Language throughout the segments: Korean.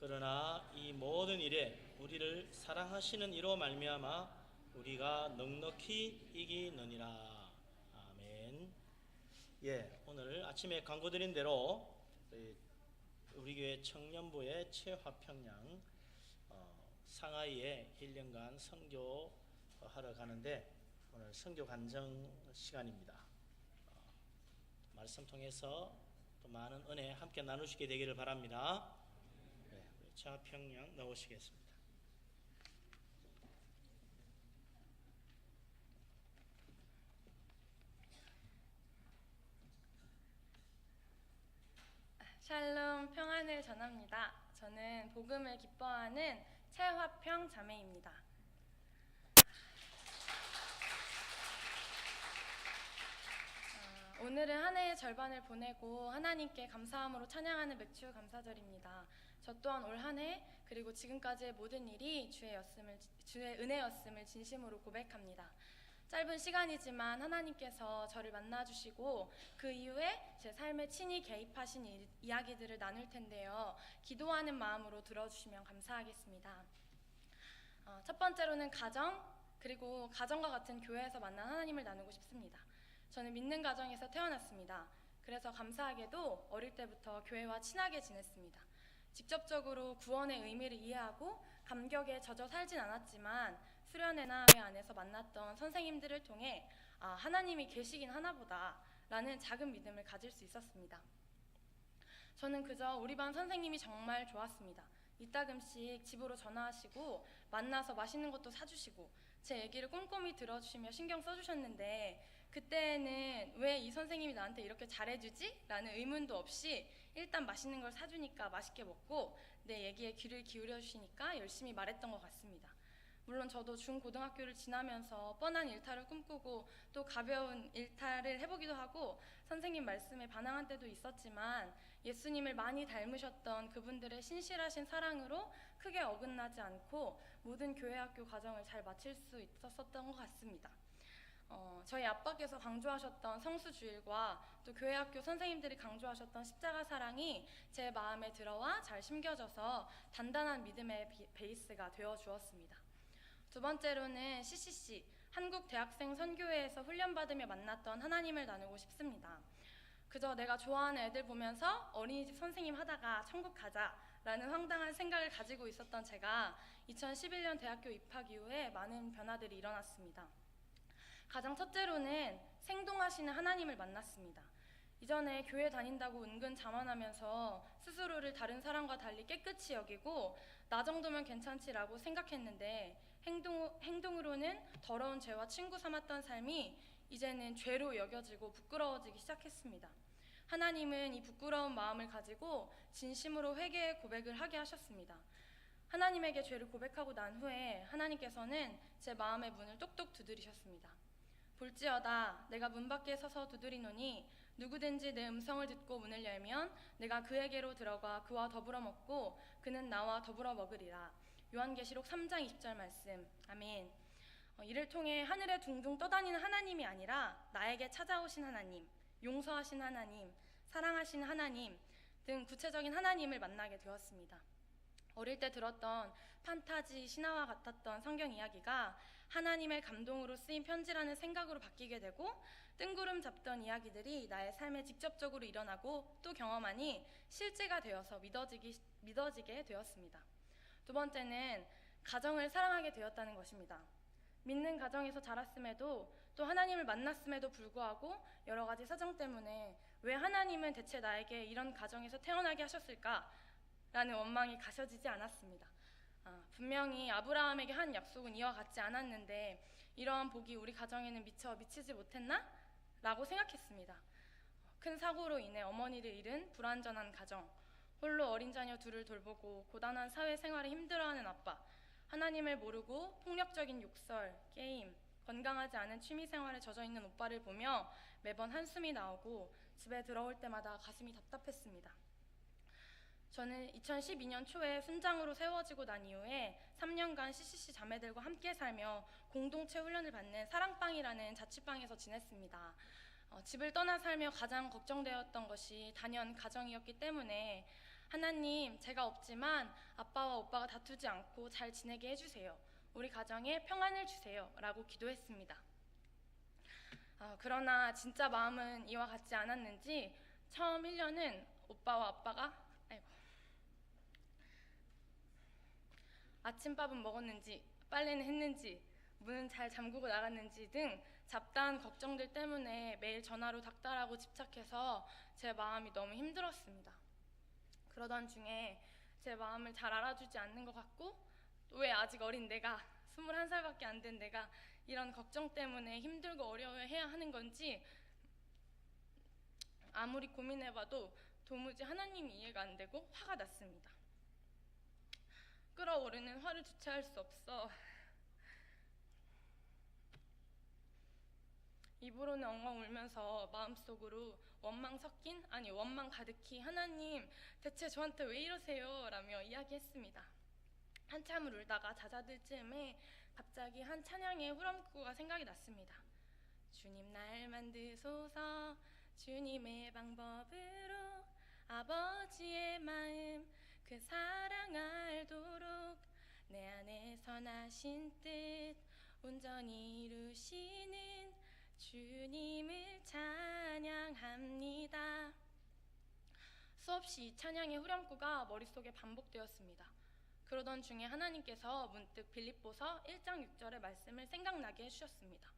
그러나 이 모든 일에 우리를 사랑하시는 이로 말미암아 우리가 넉넉히 이기느니라. 아멘. 예, 오늘 아침에 광고드린 대로 우리 교회 청년부의 최화평양 상하이에 1년간 선교하러 가는데 오늘 선교 간증 시간입니다. 말씀 통해서 또 많은 은혜 함께 나누시게 되기를 바랍니다. 네, 최화평양 나오시겠습니다. 샬롬, 평안을 전합니다. 저는 복음을 기뻐하는 최화평 자매입니다. 오늘은 한 해의 절반을 보내고 하나님께 감사함으로 찬양하는 맥주 감사절입니다. 저 또한 올 한 해 그리고 지금까지의 모든 일이 주의 은혜였음을 진심으로 고백합니다. 짧은 시간이지만 하나님께서 저를 만나주시고 그 이후에 제 삶에 친히 개입하신 이야기들을 나눌 텐데요. 기도하는 마음으로 들어주시면 감사하겠습니다. 첫 번째로는 가정, 그리고 가정과 같은 교회에서 만난 하나님을 나누고 싶습니다. 저는 믿는 가정에서 태어났습니다. 그래서 감사하게도 어릴 때부터 교회와 친하게 지냈습니다. 직접적으로 구원의 의미를 이해하고 감격에 젖어 살진 않았지만 수련회나 교회 안에서 만났던 선생님들을 통해 하나님이 계시긴 하나보다 라는 작은 믿음을 가질 수 있었습니다. 저는 그저 우리 반 선생님이 정말 좋았습니다. 이따금씩 집으로 전화하시고 만나서 맛있는 것도 사주시고 제 얘기를 꼼꼼히 들어주시며 신경 써주셨는데 그때는 왜 이 선생님이 나한테 이렇게 잘해주지? 라는 의문도 없이 일단 맛있는 걸 사주니까 맛있게 먹고 내 얘기에 귀를 기울여 주시니까 열심히 말했던 것 같습니다. 물론 저도 중고등학교를 지나면서 뻔한 일탈을 꿈꾸고 또 가벼운 일탈을 해보기도 하고 선생님 말씀에 반항한 때도 있었지만 예수님을 많이 닮으셨던 그분들의 신실하신 사랑으로 크게 어긋나지 않고 모든 교회학교 과정을 잘 마칠 수 있었던 것 같습니다. 저희 아빠께서 강조하셨던 성수주일과 또 교회학교 선생님들이 강조하셨던 십자가 사랑이 제 마음에 들어와 잘 심겨져서 단단한 믿음의 베이스가 되어 주었습니다. 두 번째로는 CCC, 한국대학생 선교회에서 훈련받으며 만났던 하나님을 나누고 싶습니다. 그저 내가 좋아하는 애들 보면서 어린이집 선생님 하다가 천국 가자 라는 황당한 생각을 가지고 있었던 제가 2011년 대학교 입학 이후에 많은 변화들이 일어났습니다. 가장 첫째로는 생동하시는 하나님을 만났습니다. 이전에 교회 다닌다고 은근 자만하면서 스스로를 다른 사람과 달리 깨끗이 여기고 나 정도면 괜찮지라고 생각했는데 행동으로는 더러운 죄와 친구 삼았던 삶이 이제는 죄로 여겨지고 부끄러워지기 시작했습니다. 하나님은 이 부끄러운 마음을 가지고 진심으로 회개의 고백을 하게 하셨습니다. 하나님에게 죄를 고백하고 난 후에 하나님께서는 제 마음의 문을 똑똑 두드리셨습니다. 볼지어다 내가 문 밖에 서서 두드리노니 누구든지 내 음성을 듣고 문을 열면 내가 그에게로 들어가 그와 더불어 먹고 그는 나와 더불어 먹으리라. 요한계시록 3장 20절 말씀. 아멘. 이를 통해 하늘에 둥둥 떠다니는 하나님이 아니라 나에게 찾아오신 하나님, 용서하신 하나님, 사랑하신 하나님 등 구체적인 하나님을 만나게 되었습니다. 어릴 때 들었던 판타지, 신화와 같았던 성경 이야기가 하나님의 감동으로 쓰인 편지라는 생각으로 바뀌게 되고 뜬구름 잡던 이야기들이 나의 삶에 직접적으로 일어나고 또 경험하니 실제가 되어서 믿어지게 되었습니다. 두 번째는 가정을 사랑하게 되었다는 것입니다. 믿는 가정에서 자랐음에도 또 하나님을 만났음에도 불구하고 여러 가지 사정 때문에 왜 하나님은 대체 나에게 이런 가정에서 태어나게 하셨을까? 라는 원망이 가셔지지 않았습니다. 분명히 아브라함에게 한 약속은 이와 같지 않았는데 이러한 복이 우리 가정에는 미처 미치지 못했나? 라고 생각했습니다. 큰 사고로 인해 어머니를 잃은 불완전한 가정, 홀로 어린 자녀 둘을 돌보고 고단한 사회생활에 힘들어하는 아빠, 하나님을 모르고 폭력적인 욕설, 게임, 건강하지 않은 취미생활에 젖어있는 오빠를 보며 매번 한숨이 나오고 집에 들어올 때마다 가슴이 답답했습니다. 저는 2012년 초에 순장으로 세워지고 난 이후에 3년간 CCC 자매들과 함께 살며 공동체 훈련을 받는 사랑방이라는 자취방에서 지냈습니다. 집을 떠나 살며 가장 걱정되었던 것이 단연 가정이었기 때문에 하나님, 제가 없지만 아빠와 오빠가 다투지 않고 잘 지내게 해주세요. 우리 가정에 평안을 주세요. 라고 기도했습니다. 그러나 진짜 마음은 이와 같지 않았는지 처음 1년은 오빠와 아빠가 아침밥은 먹었는지, 빨래는 했는지, 문은 잘 잠그고 나갔는지 등 잡다한 걱정들 때문에 매일 전화로 닥달하고 집착해서 제 마음이 너무 힘들었습니다. 그러던 중에 제 마음을 잘 알아주지 않는 것 같고, 또 왜 아직 어린 내가, 21살밖에 안 된 내가 이런 걱정 때문에 힘들고 어려워해야 하는 건지 아무리 고민해봐도 도무지 하나님이 이해가 안 되고 화가 났습니다. 끓어오르는 화를 주체할 수 없어 입으로는 엉엉 울면서 마음속으로 원망 섞인, 아니 원망 가득히 하나님 대체 저한테 왜 이러세요? 라며 이야기했습니다. 한참을 울다가 잦아들 즈음에 갑자기 한 찬양의 후렴구가 생각이 났습니다. 주님 날 만드소서 주님의 방법으로 아버지의 마음 그 사랑 알도록 내 안에 선하신 뜻 온전히 이루시는 주님을 찬양합니다. 수없이 이 찬양의 후렴구가 머릿속에 반복되었습니다. 그러던 중에 하나님께서 문득 빌립보서 1장 6절의 말씀을 생각나게 해주셨습니다.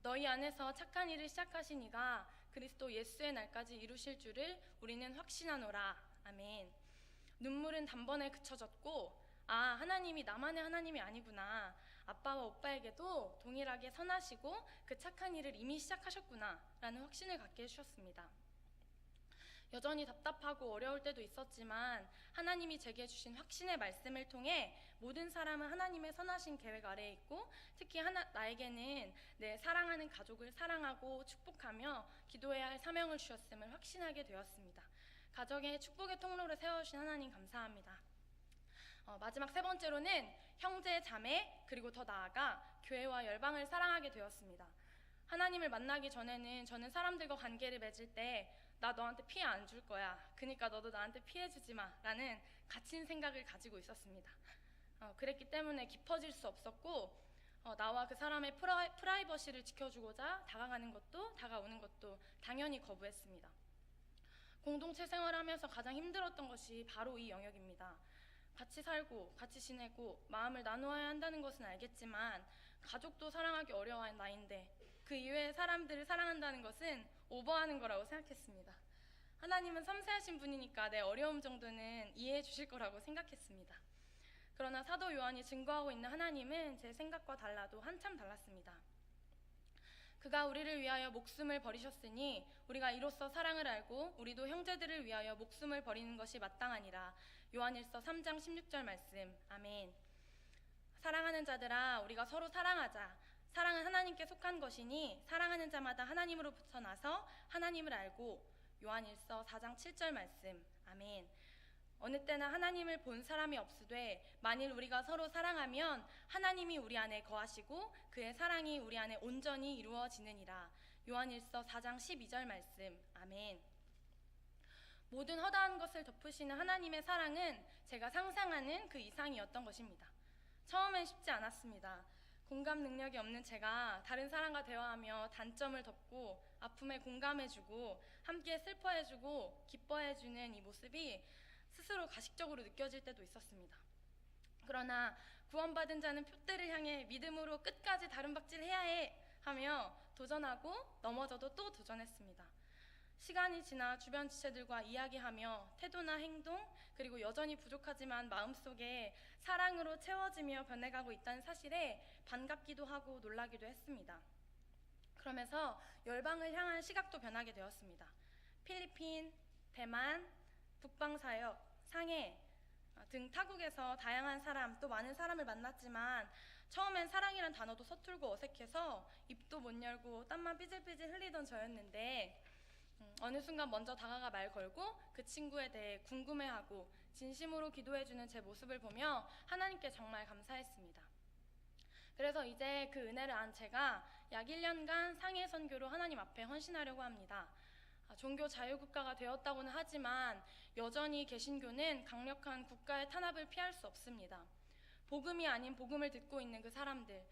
너희 안에서 착한 일을 시작하신 이가 그리스도 예수의 날까지 이루실 줄을 우리는 확신하노라. 아멘. 눈물은 단번에 그쳐졌고 하나님이 나만의 하나님이 아니구나. 아빠와 오빠에게도 동일하게 선하시고 그 착한 일을 이미 시작하셨구나 라는 확신을 갖게 해주셨습니다. 여전히 답답하고 어려울 때도 있었지만 하나님이 제게 주신 확신의 말씀을 통해 모든 사람은 하나님의 선하신 계획 아래에 있고 특히 나에게는 내 사랑하는 가족을 사랑하고 축복하며 기도해야 할 사명을 주셨음을 확신하게 되었습니다. 가정의 축복의 통로를 세워주신 하나님 감사합니다. 마지막 세 번째로는 형제, 자매, 그리고 더 나아가 교회와 열방을 사랑하게 되었습니다. 하나님을 만나기 전에는 저는 사람들과 관계를 맺을 때 나 너한테 피해 안 줄 거야. 그러니까 너도 나한테 피해 주지 마. 라는 갇힌 생각을 가지고 있었습니다. 그랬기 때문에 깊어질 수 없었고 나와 그 사람의 프라이버시를 지켜주고자 다가가는 것도 다가오는 것도 당연히 거부했습니다. 공동체 생활하면서 가장 힘들었던 것이 바로 이 영역입니다. 같이 살고 같이 지내고 마음을 나누어야 한다는 것은 알겠지만 가족도 사랑하기 어려워하는 나인데 그 이외의 사람들을 사랑한다는 것은 오버하는 거라고 생각했습니다. 하나님은 섬세하신 분이니까 내 어려움 정도는 이해해 주실 거라고 생각했습니다. 그러나 사도 요한이 증거하고 있는 하나님은 제 생각과 달라도 한참 달랐습니다. 그가 우리를 위하여 목숨을 버리셨으니 우리가 이로써 사랑을 알고 우리도 형제들을 위하여 목숨을 버리는 것이 마땅하니라. 요한일서 3장 16절 말씀. 아멘. 사랑하는 자들아 우리가 서로 사랑하자. 사랑은 하나님께 속한 것이니 사랑하는 자마다 하나님으로부터 나서 하나님을 알고. 요한일서 4장 7절 말씀. 아멘. 어느 때나 하나님을 본 사람이 없으되 만일 우리가 서로 사랑하면 하나님이 우리 안에 거하시고 그의 사랑이 우리 안에 온전히 이루어지느니라. 요한일서 4장 12절 말씀. 아멘. 모든 허다한 것을 덮으시는 하나님의 사랑은 제가 상상하는 그 이상이었던 것입니다. 처음엔 쉽지 않았습니다. 공감 능력이 없는 제가 다른 사람과 대화하며 단점을 덮고 아픔에 공감해주고 함께 슬퍼해주고 기뻐해주는 이 모습이 스스로 가식적으로 느껴질 때도 있었습니다. 그러나 구원받은 자는 표대를 향해 믿음으로 끝까지 다름박질해야 해 하며 도전하고 넘어져도 또 도전했습니다. 시간이 지나 주변 지체들과 이야기하며 태도나 행동 그리고 여전히 부족하지만 마음속에 사랑으로 채워지며 변해가고 있다는 사실에 반갑기도 하고 놀라기도 했습니다. 그러면서 열방을 향한 시각도 변하게 되었습니다. 필리핀, 대만, 북방사역, 상해 등 타국에서 다양한 사람 또 많은 사람을 만났지만 처음엔 사랑이란 단어도 서툴고 어색해서 입도 못 열고 땀만 삐질삐질 흘리던 저였는데 어느 순간 먼저 다가가 말 걸고 그 친구에 대해 궁금해하고 진심으로 기도해주는 제 모습을 보며 하나님께 정말 감사했습니다. 그래서 이제 그 은혜를 안 제가 약 1년간 상해 선교로 하나님 앞에 헌신하려고 합니다. 종교 자유국가가 되었다고는 하지만 여전히 개신교는 강력한 국가의 탄압을 피할 수 없습니다. 복음이 아닌 복음을 듣고 있는 그 사람들,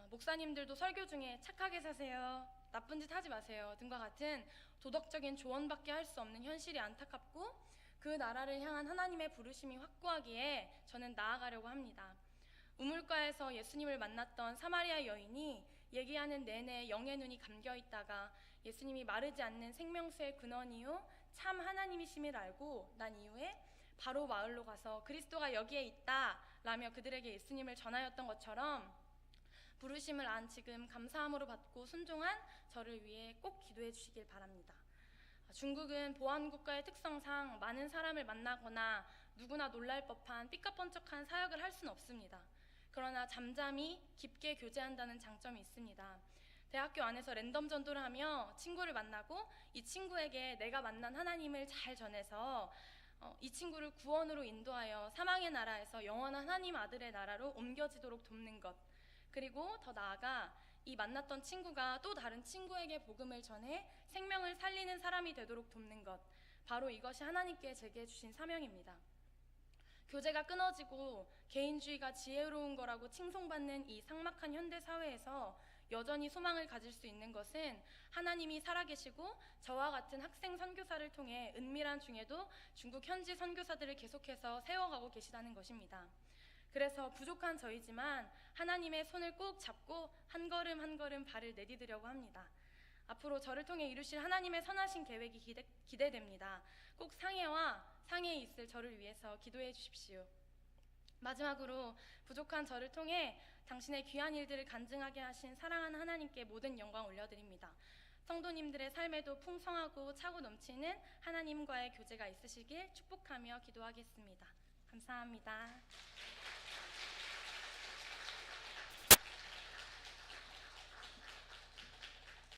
목사님들도 설교 중에 착하게 사세요, 나쁜 짓 하지 마세요 등과 같은 도덕적인 조언밖에 할 수 없는 현실이 안타깝고 그 나라를 향한 하나님의 부르심이 확고하기에 저는 나아가려고 합니다. 우물가에서 예수님을 만났던 사마리아 여인이 얘기하는 내내 영의 눈이 감겨 있다가 예수님이 마르지 않는 생명수의 근원이요 참 하나님이심을 알고 난 이후에 바로 마을로 가서 그리스도가 여기에 있다 라며 그들에게 예수님을 전하였던 것처럼 부르심을 안 지금 감사함으로 받고 순종한 저를 위해 꼭 기도해 주시길 바랍니다. 중국은 보안국가의 특성상 많은 사람을 만나거나 누구나 놀랄 법한 삐까뻔쩍한 사역을 할 수는 없습니다. 그러나 잠잠히 깊게 교제한다는 장점이 있습니다. 대학교 안에서 랜덤 전도를 하며 친구를 만나고 이 친구에게 내가 만난 하나님을 잘 전해서 이 친구를 구원으로 인도하여 사망의 나라에서 영원한 하나님 아들의 나라로 옮겨지도록 돕는 것, 그리고 더 나아가 이 만났던 친구가 또 다른 친구에게 복음을 전해 생명을 살리는 사람이 되도록 돕는 것, 바로 이것이 하나님께 제게 주신 사명입니다. 교제가 끊어지고 개인주의가 지혜로운 거라고 칭송받는 이 삭막한 현대 사회에서 여전히 소망을 가질 수 있는 것은 하나님이 살아계시고 저와 같은 학생 선교사를 통해 은밀한 중에도 중국 현지 선교사들을 계속해서 세워가고 계시다는 것입니다. 그래서 부족한 저희지만 하나님의 손을 꼭 잡고 한 걸음 한 걸음 발을 내디디려고 합니다. 앞으로 저를 통해 이루실 하나님의 선하신 계획이 기대됩니다. 꼭 상해에 있을 저를 위해서 기도해 주십시오. 마지막으로 부족한 저를 통해 당신의 귀한 일들을 간증하게 하신 사랑하는 하나님께 모든 영광 올려드립니다. 성도님들의 삶에도 풍성하고 차고 넘치는 하나님과의 교제가 있으시길 축복하며 기도하겠습니다. 감사합니다.